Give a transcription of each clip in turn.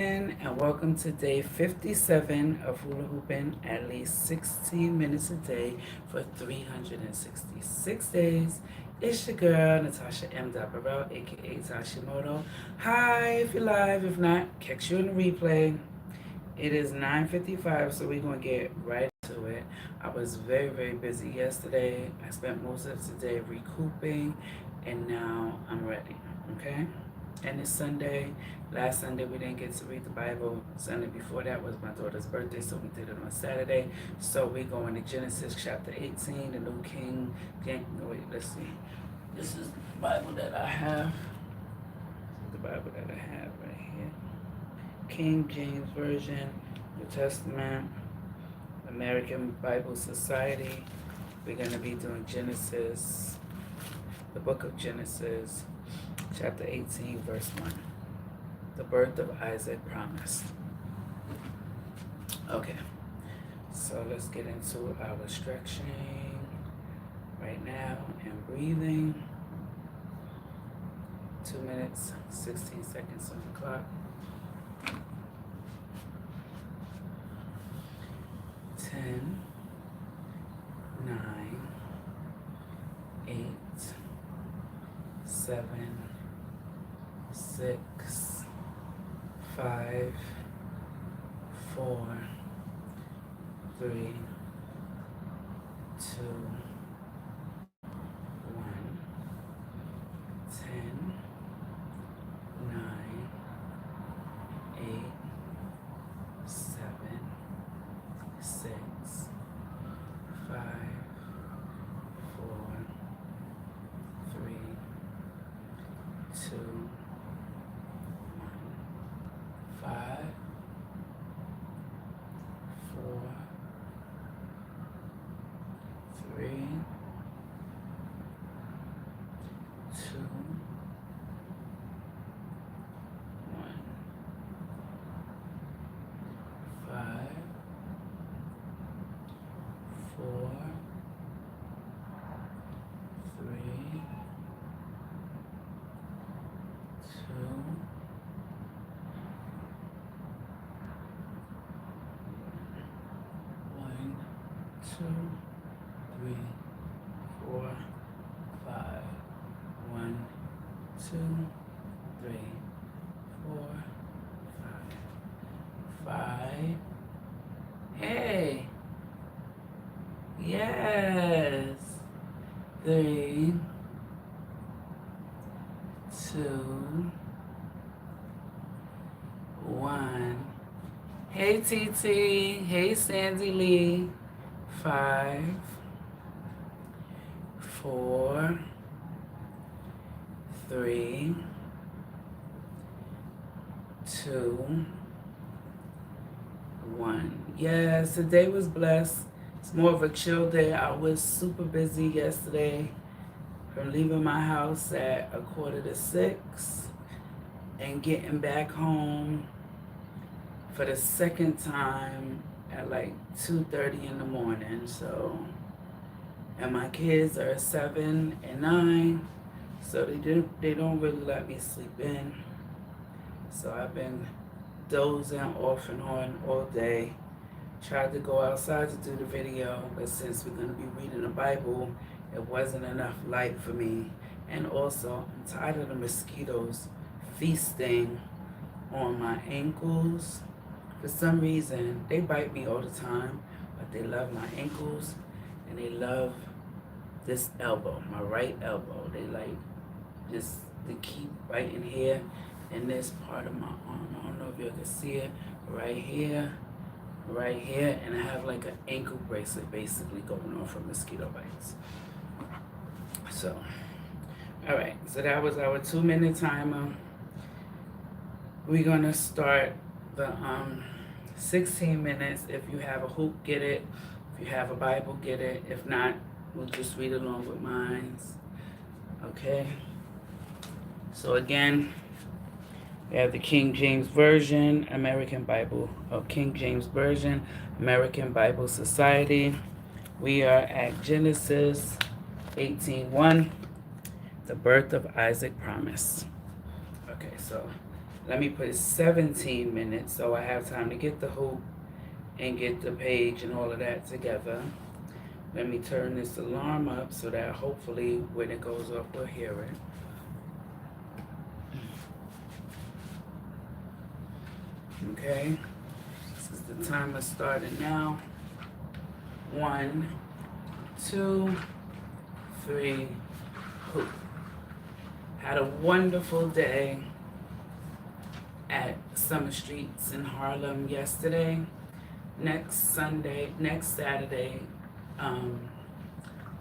And welcome to day 57 of Hula Hooping at least 16 minutes a day for 366 days. It's your girl, Natasha M. Barrell, aka Tashii Moto. Hi, if you're live. If not, catch you in the replay. It is 9:55, so we're going to get right to it. I was very busy yesterday. I spent most of today recouping, and now I'm ready, okay? And it's Sunday. Last Sunday we didn't get to read the Bible. Sunday before that was my daughter's birthday, so we did it on Saturday. So we're going to Genesis chapter 18, the New King. Wait, let's see. This is the Bible that I have. This is the Bible that I have right here. King James Version, New Testament, American Bible Society. We're going to be doing Genesis, the book of Genesis, chapter 18, verse 1. The birth of Isaac promised. Okay, so let's get into our stretching right now and breathing. 2 minutes, 16 seconds on the clock. 10, 9, 8, 7, 6, 5, 4, 3, 2, 1, 10, 9, 8, 7, 6, 5, 4, 3, 2, 1, 5, 4, 3, 2, 1, 5, 4, 3, 2, 1, 2, 3, 4, 5, 1, 2, 3, 4, 5, 5. Hey, yes. 3, 2, 1. Hey, TT. Hey, Sandy Lee. 5, 4, 3, 2, 1. Yes, today was blessed. It's more of a chill day. I was super busy yesterday from leaving my house at 5:45 and getting back home for the second time at like 2:30 in the morning. So, and my kids are 7 and 9, so they don't really let me sleep in. So I've been dozing off and on all day. Tried to go outside to do the video, but since we're going to be reading the Bible, it wasn't enough light for me. And also, I'm tired of the mosquitoes feasting on my ankles. For some reason, they bite me all the time, but they love my ankles and they love this elbow, my right elbow. They like just to keep biting here in this part of my arm. I don't know if you can see it right here, and I have like an ankle bracelet basically going on from mosquito bites. So, all right, so that was our 2-minute timer. We're gonna start the 16 minutes. If you have a hoop, get it. If you have a Bible, get it. If not, we'll just read along with mine. Okay. So again, we have the King James Version, American Bible, or King James Version, American Bible Society. We are at Genesis 18:1, the birth of Isaac promise. Okay, so Let me put 17 minutes so I have time to get the hoop and get the page and all of that together. Let me turn this alarm up so that hopefully when it goes off we'll hear it. Okay, this is the timer starting now. 1, 2, 3, hoop. Had a wonderful day at Summer Streets in Harlem yesterday. Next Saturday,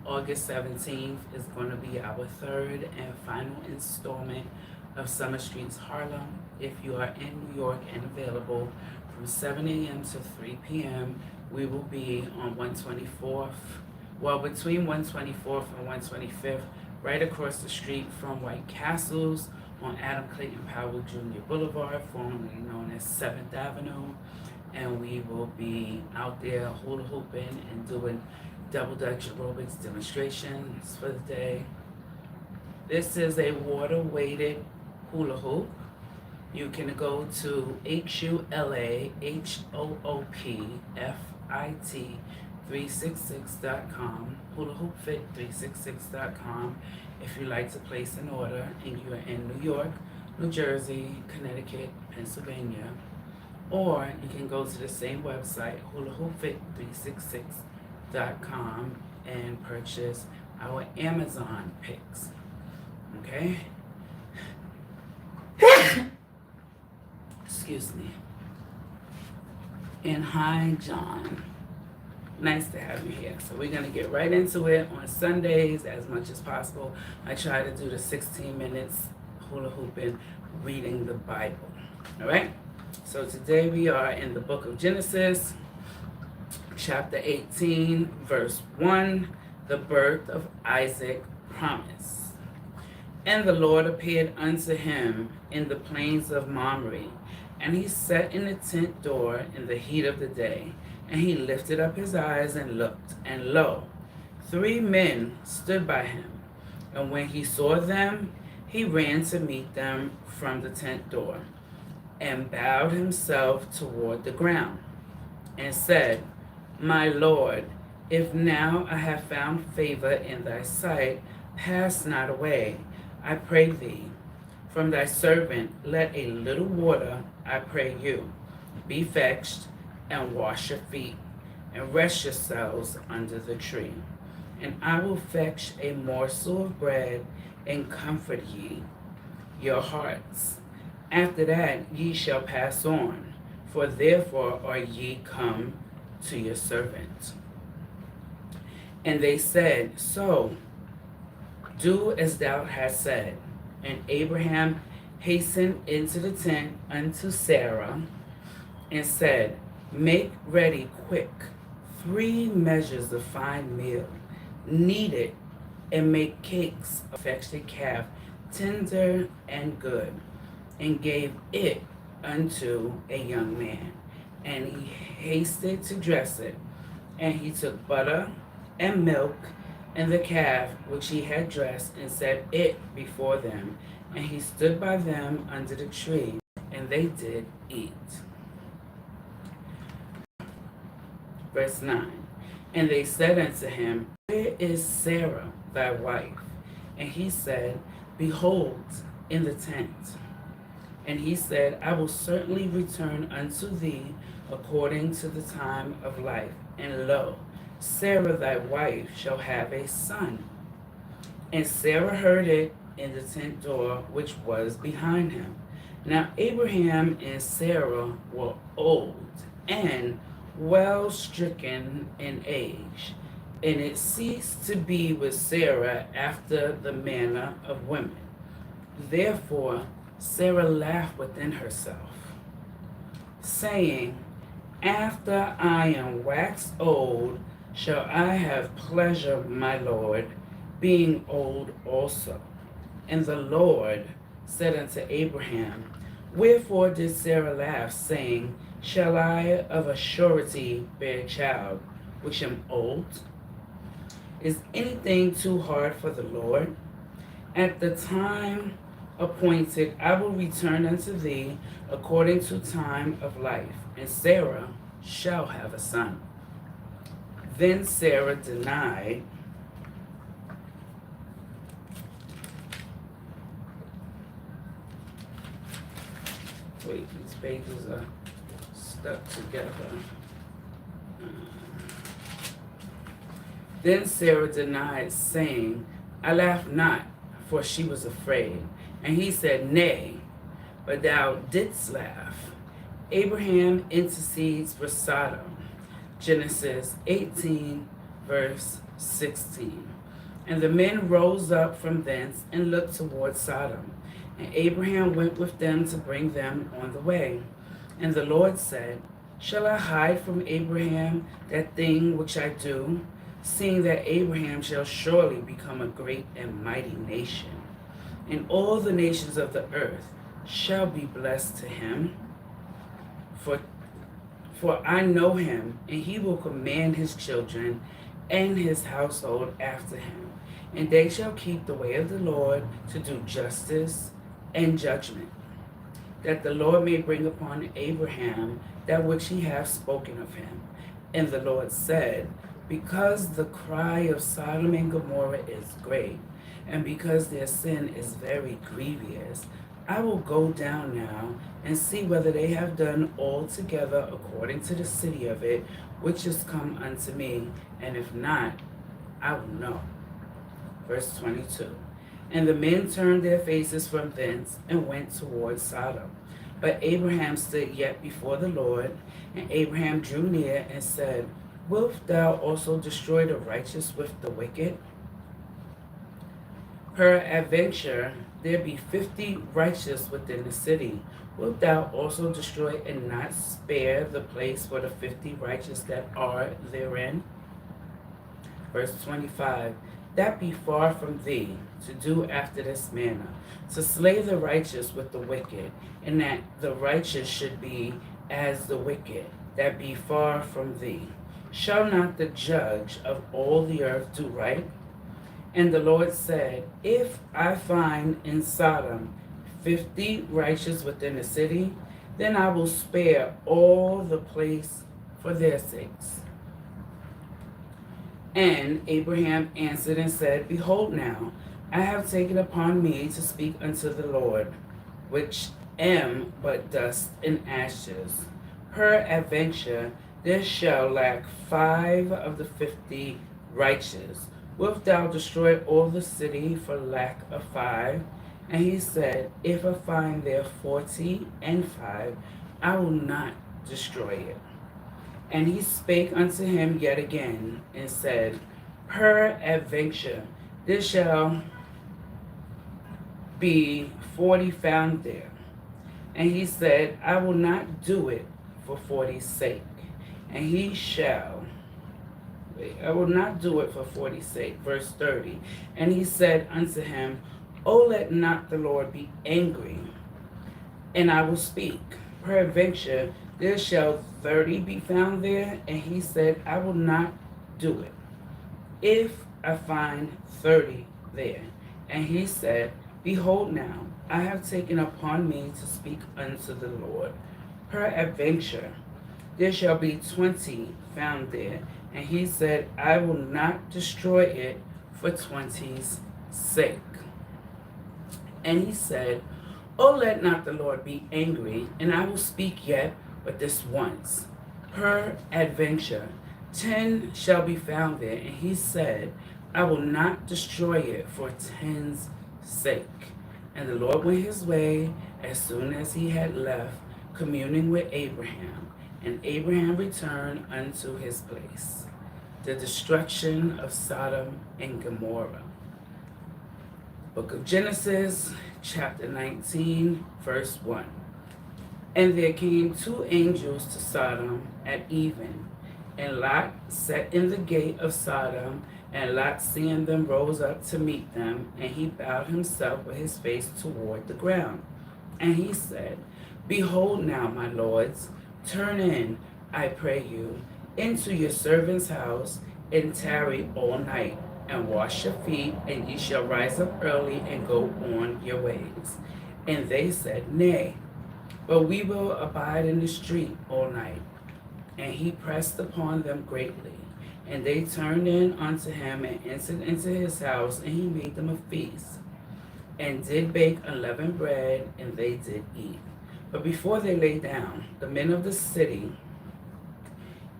August 17th is going to be our third and final installment of Summer Streets Harlem. If you are in New York and available from 7 a.m. to 3 p.m., we will be on 124th, well, between 124th and 125th, right across the street from White Castles on Adam Clayton Powell Jr. Boulevard, formerly known as 7th Avenue. And we will be out there hula hooping and doing double dutch aerobics demonstrations for the day. This is a water weighted hula hoop. You can go to HulaHoopFit366.com, HulaHoopFit366.com, if you like to place an order and you're in New York, New Jersey, Connecticut, Pennsylvania. Or you can go to the same website, HulaHoopFit366.com, and purchase our Amazon picks. Okay? Excuse me. And hi, John. Nice to have you here. So we're going to get right into it on Sundays as much as possible. I try to do the 16 minutes hula hooping, reading the Bible. All right? So today we are in the book of Genesis, chapter 18, verse 1, the birth of Isaac promise. And the Lord appeared unto him in the plains of Mamre, and he sat in the tent door in the heat of the day. And he lifted up his eyes and looked, and lo, 3 men stood by him. And when he saw them, he ran to meet them from the tent door, and bowed himself toward the ground, and said, My Lord, if now I have found favor in thy sight, pass not away, I pray thee. From thy servant let a little water, I pray you, be fetched, and wash your feet, and rest yourselves under the tree. And I will fetch a morsel of bread, and comfort ye your hearts. After that ye shall pass on, for therefore are ye come to your servant. And they said, So, do as thou hast said. And Abraham hastened into the tent unto Sarah, and said, Make ready quick 3 measures of fine meal, knead it, and make cakes of fetched a calf, tender and good, and gave it unto a young man. And he hasted to dress it. And he took butter and milk and the calf which he had dressed, and set it before them. And he stood by them under the tree, and they did eat. Verse 9. And they said unto him, Where is Sarah thy wife? And he said, Behold, in the tent. And he said, I will certainly return unto thee according to the time of life. And lo, Sarah thy wife shall have a son. And Sarah heard it in the tent door which was behind him. Now Abraham and Sarah were old and well stricken in age, and it ceased to be with Sarah after the manner of women. Therefore Sarah laughed within herself, saying, After I am waxed old, shall I have pleasure, my Lord, being old also. And the Lord said unto Abraham, Wherefore did Sarah laugh, saying, Shall I of a surety bear a child, which am old? Is anything too hard for the Lord? At the time appointed, I will return unto thee according to time of life, and Sarah shall have a son. Then Sarah denied wait, these pages are stuck together. Then Sarah denied, saying, I laughed not, for she was afraid. And he said, Nay, but thou didst laugh. Abraham intercedes for Sodom. Genesis 18, verse 16. And the men rose up from thence and looked toward Sodom. And Abraham went with them to bring them on the way. And the Lord said, Shall I hide from Abraham that thing which I do, seeing that Abraham shall surely become a great and mighty nation, and all the nations of the earth shall be blessed to him? For I know him, and he will command his children and his household after him, and they shall keep the way of the Lord to do justice and judgment, that the Lord may bring upon Abraham that which he hath spoken of him. And the Lord said, Because the cry of Sodom and Gomorrah is great, and because their sin is very grievous, I will go down now and see whether they have done altogether according to the city of it, which is come unto me, and if not, I will know. Verse 22. And the men turned their faces from thence and went toward Sodom. But Abraham stood yet before the Lord, and Abraham drew near and said, Wilt thou also destroy the righteous with the wicked? Peradventure there be 50 righteous within the city. Wilt thou also destroy and not spare the place for the 50 righteous that are therein? Verse 25. That be far from thee to do after this manner, to slay the righteous with the wicked, and that the righteous should be as the wicked. That be far from thee. Shall not the judge of all the earth do right? And the Lord said, If I find in Sodom 50 righteous within the city, then I will spare all the place for their sakes. And Abraham answered and said, Behold now, I have taken upon me to speak unto the Lord, which am but dust and ashes. Peradventure there shall lack 5 of the 50 righteous. Wilt thou destroy all the city for lack of 5? And he said, If I find there 45, I will not destroy it. And he spake unto him yet again, and said, Peradventure there shall be 40 found there. And he said, I will not do it for 40's sake. And he shall, I will not do it for 40's sake. Verse 30. And he said unto him, O let not the Lord be angry, and I will speak. Peradventure there shall 30 be found there. And he said, I will not do it, if I find 30 there. And he said, Behold now, I have taken upon me to speak unto the Lord. Peradventure there shall be 20 found there. And he said, I will not destroy it for 20's sake. And he said, O let not the Lord be angry, and I will speak yet but this once. Peradventure 10 shall be found there. And he said, I will not destroy it for 10's sake. And the Lord went his way as soon as he had left, communing with Abraham. And Abraham returned unto his place. The destruction of Sodom and Gomorrah. Book of Genesis, chapter 19, verse 1. And there came 2 angels to Sodom at even, and Lot sat in the gate of Sodom, and Lot, seeing them, rose up to meet them, and he bowed himself with his face toward the ground. And he said, Behold now, my lords, turn in, I pray you, into your servant's house, and tarry all night. and wash your feet, and ye shall rise up early and go on your ways. And they said, Nay, but we will abide in the street all night. And he pressed upon them greatly. And they turned in unto him and entered into his house, and he made them a feast, and did bake unleavened bread, and they did eat. But before they lay down, the men of the city,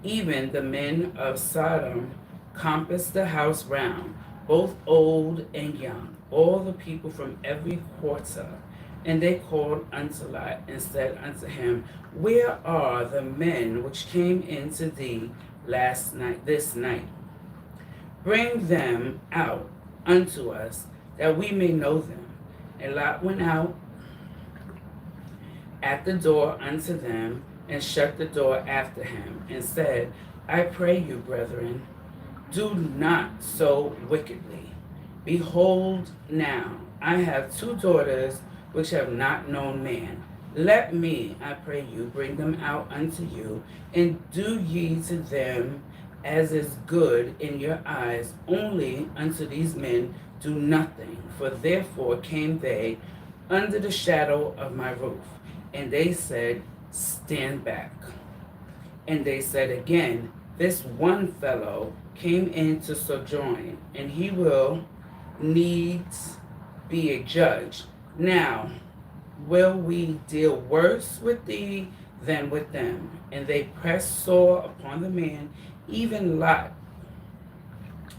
even the men of Sodom, compassed the house round, both old and young, all the people from every quarter. And they called unto Lot, and said unto him, Where are the men which came into thee this night? Bring them out unto us, that we may know them. And Lot went out at the door unto them, and shut the door after him, and said, I pray you, brethren, do not so wickedly. Behold, now I have 2 daughters which have not known man. Let me, I pray you, bring them out unto you, and do ye to them as is good in your eyes. Only unto these men do nothing, for therefore came they under the shadow of my roof. And they said, Stand back. And they said again, This one fellow came in to sojourn, and he will needs be a judge. Now, will we deal worse with thee than with them? And they pressed sore upon the man, even Lot,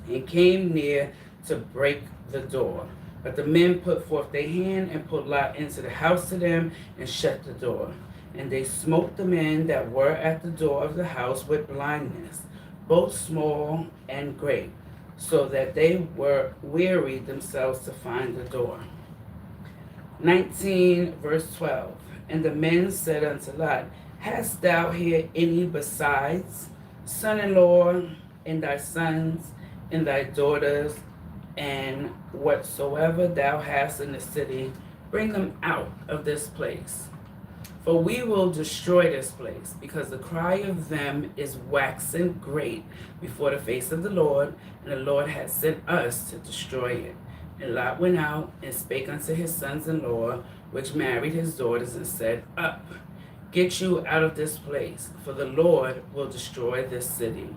and came near to break the door. But the men put forth their hand and put Lot into the house to them, and shut the door. And they smote the men that were at the door of the house with blindness, both small and great, so that they were wearied themselves to find the door. 19, verse 12. And the men said unto Lot, Hast thou here any besides son-in-law, and thy sons, and thy daughters, and whatsoever thou hast in the city, bring them out of this place? For we will destroy this place, because the cry of them is waxen great before the face of the Lord, and the Lord hath sent us to destroy it. And Lot went out and spake unto his sons-in-law, which married his daughters, and said, Up, get you out of this place, for the Lord will destroy this city.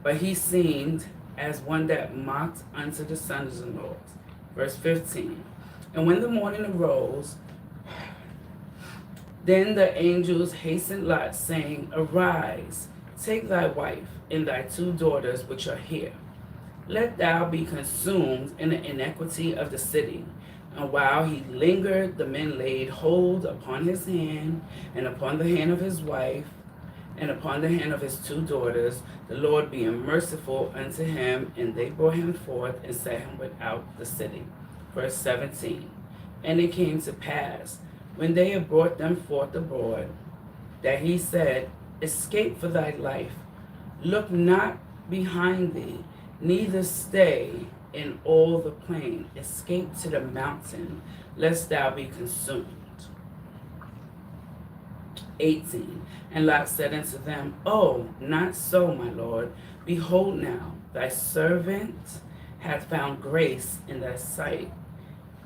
But he seemed as one that mocked unto the sons-in-law. Verse 15. And when the morning arose, then the angels hastened Lot, saying, Arise, take thy wife and thy 2 daughters which are here. Let thou be consumed in the iniquity of the city. And while he lingered, the men laid hold upon his hand, and upon the hand of his wife, and upon the hand of his 2 daughters, the Lord being merciful unto him, and they brought him forth and set him without the city. Verse 17. And it came to pass, when they had brought them forth abroad, that he said, Escape for thy life, look not behind thee, neither stay in all the plain. Escape to the mountain, lest thou be consumed. 18. And Lot said unto them, Oh, not so, my Lord. Behold now, thy servant hath found grace in thy sight,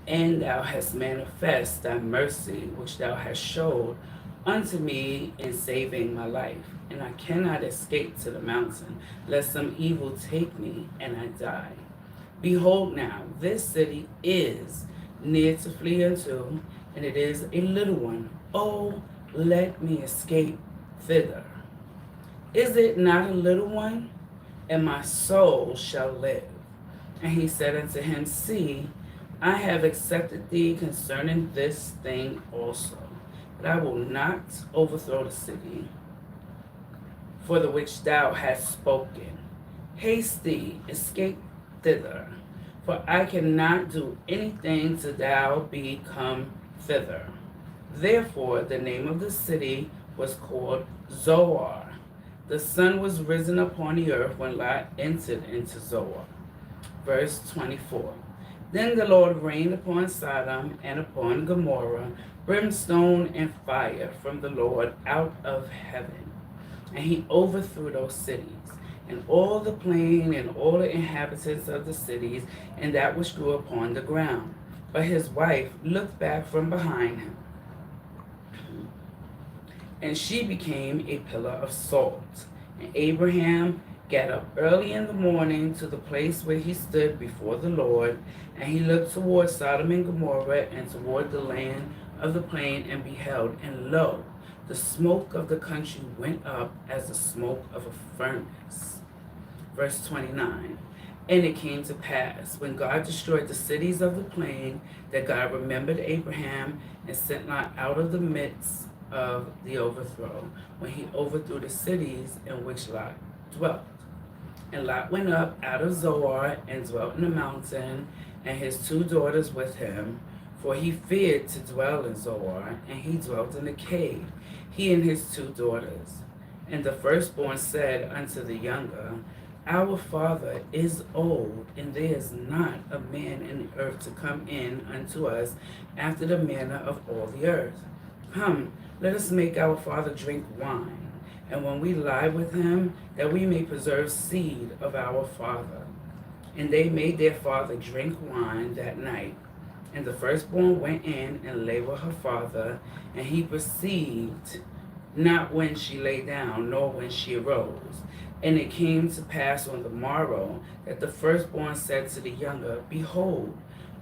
and thou hast manifest thy mercy, which thou hast showed unto me in saving my life. And I cannot escape to the mountain, lest some evil take me, and I die. Behold now, this city is near to flee unto, and it is a little one. Oh, let me escape thither. Is it not a little one? And my soul shall live. And he said unto him, See, I have accepted thee concerning this thing also, but I will not overthrow the city for the which thou hast spoken. Haste thee, escape thither, for I cannot do anything till thou be come thither. Therefore the name of the city was called Zoar. The sun was risen upon the earth when Lot entered into Zoar. Verse 24. Then the Lord rained upon Sodom and upon Gomorrah brimstone and fire from the Lord out of heaven. And he overthrew those cities, and all the plain, and all the inhabitants of the cities, and that which grew upon the ground. But his wife looked back from behind him, and she became a pillar of salt. And Abraham got up early in the morning to the place where he stood before the Lord, and he looked toward Sodom and Gomorrah and toward the land of the plain, and beheld, and lo, the smoke of the country went up as the smoke of a furnace. Verse 29. And it came to pass, when God destroyed the cities of the plain, that God remembered Abraham and sent Lot out of the midst of the overthrow, when he overthrew the cities in which Lot dwelt. And Lot went up out of Zoar and dwelt in the mountain, and his 2 daughters with him, for he feared to dwell in Zoar, and he dwelt in a cave, he and his 2 daughters. And the firstborn said unto the younger, Our father is old, and there is not a man in the earth to come in unto us after the manner of all the earth. Come, let us make our father drink wine, and when we lie with him, that we may preserve seed of our father. And they made their father drink wine that night. And the firstborn went in and lay with her father, and he perceived not when she lay down, nor when she arose. And it came to pass on the morrow that the firstborn said to the younger, Behold,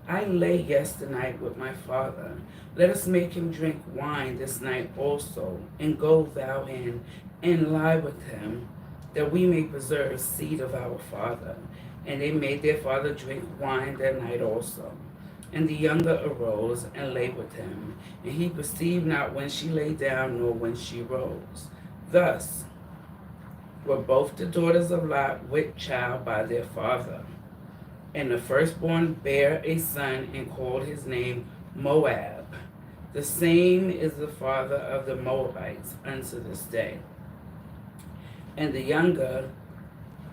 I lay yesternight with my father. Let us make him drink wine this night also, and go thou in and lie with him, that we may preserve seed of our father. And they made their father drink wine that night also. And the younger arose and lay with him, and he perceived not when she lay down, nor when she rose. Thus were both the daughters of Lot with child by their father. And the firstborn bare a son, and called his name Moab. The same is the father of the Moabites unto this day. And the younger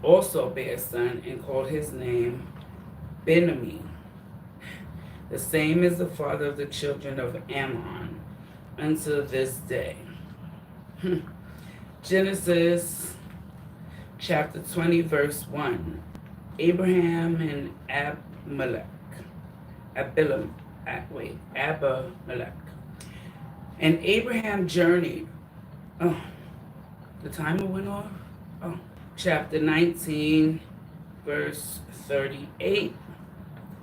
also bare a son, and called his name Benjamin. The same is the father of the children of Ammon unto this day. Genesis chapter 20, verse 1. Abraham and Abimelech. And Abraham journeyed. Oh, the timer went off? Oh. Chapter 19, verse 38.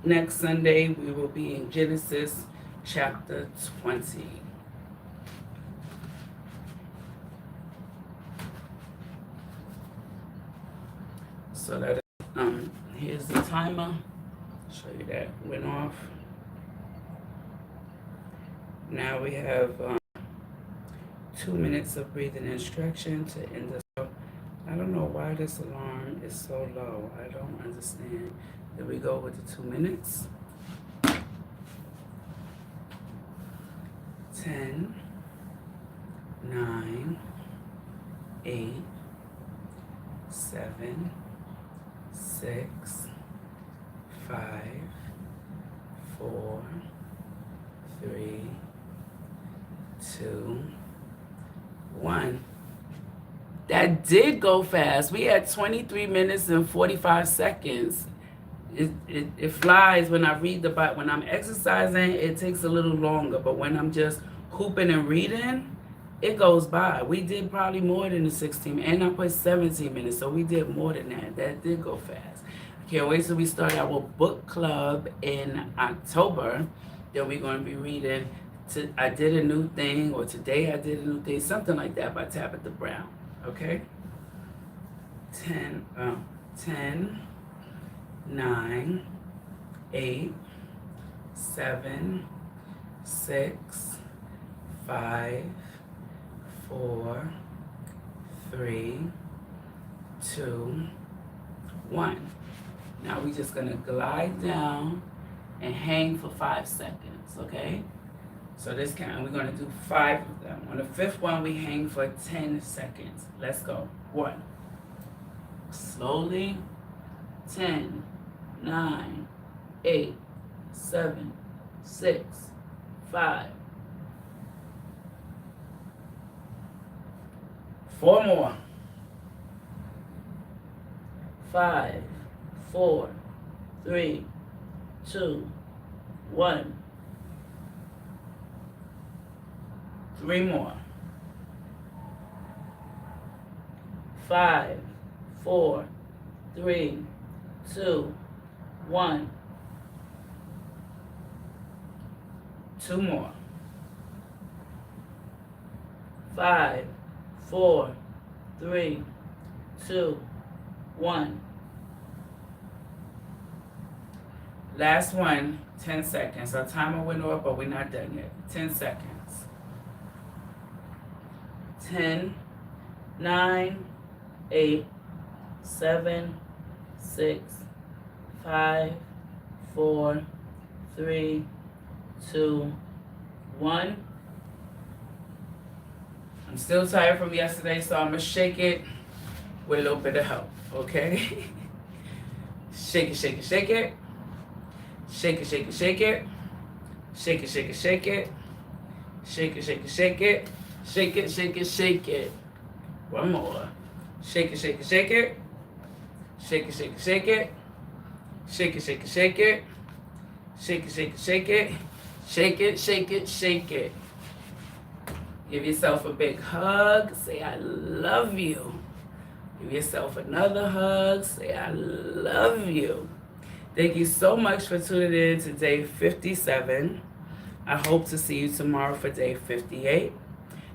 Next Sunday, we will be in Genesis chapter 20. So that here's the timer. Show you that went off. Now we have 2 minutes of breathing instruction to end the show. I don't know why this alarm is so low. I don't understand. There we go with the 2 minutes. 10, 9, 8, 7, 6, 5, 4, 3, 2, 1. That did go fast. We had 23 minutes and 45 seconds. It flies when I read the Bible. When I'm exercising, it takes a little longer. But when I'm just hooping and reading, it goes by. We did probably more than the 16, and I put 17 minutes, so we did more than that. That did go fast. I can't wait till we start our book club in October. Then we're going to be reading I Did a New Thing, or Today I Did a New Thing, something like that by Tabitha Brown. Okay? 10, 9, 8, 7, 6, 5, 4, 3, 2, 1. Now we're just going to glide down and hang for 5 seconds, okay? So this kind, we're going to do 5 of them. On the 5th one, we hang for 10 seconds. Let's go. 1. Slowly. 10, 9, 8, 7, 6, 5. 4 more. 5, 4, 3, 2, 1. 3 more. 5, 4, 3, 2, 1. 2 more. 5, 4, 3, 2, 1. Last one, 10 seconds. Our timer went off, but we're not done yet. 10 seconds. 10, 9, 8, 7, 6, 5, 4, 3, 2, 1. I'm still tired from yesterday, so I'm going to shake it with a little bit of help, okay? Shake it, shake it, shake it. Shake it, shake it, shake it. Shake it, shake it, shake it. Shake it, shake it, shake it. Shake it, shake it, shake it. One more. Shake it, shake it, shake it. Shake it, shake it, shake it. Shake it, shake it, shake it. Shake it, shake it, shake it. Shake it, shake it, shake it. Give yourself a big hug. Say, I love you. Give yourself another hug. Say, I love you. Thank you so much for tuning in to day 57. I hope to see you tomorrow for day 58.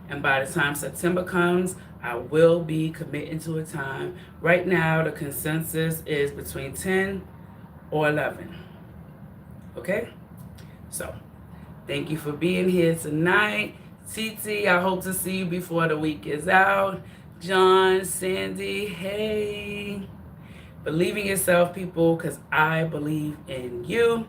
And by the time September comes, I will be committing to a time. Right now, the consensus is between 10 or 11. Okay? So, thank you for being here tonight. Titi, I hope to see you before the week is out. John, Sandy, hey. Believe in yourself, people, because I believe in you.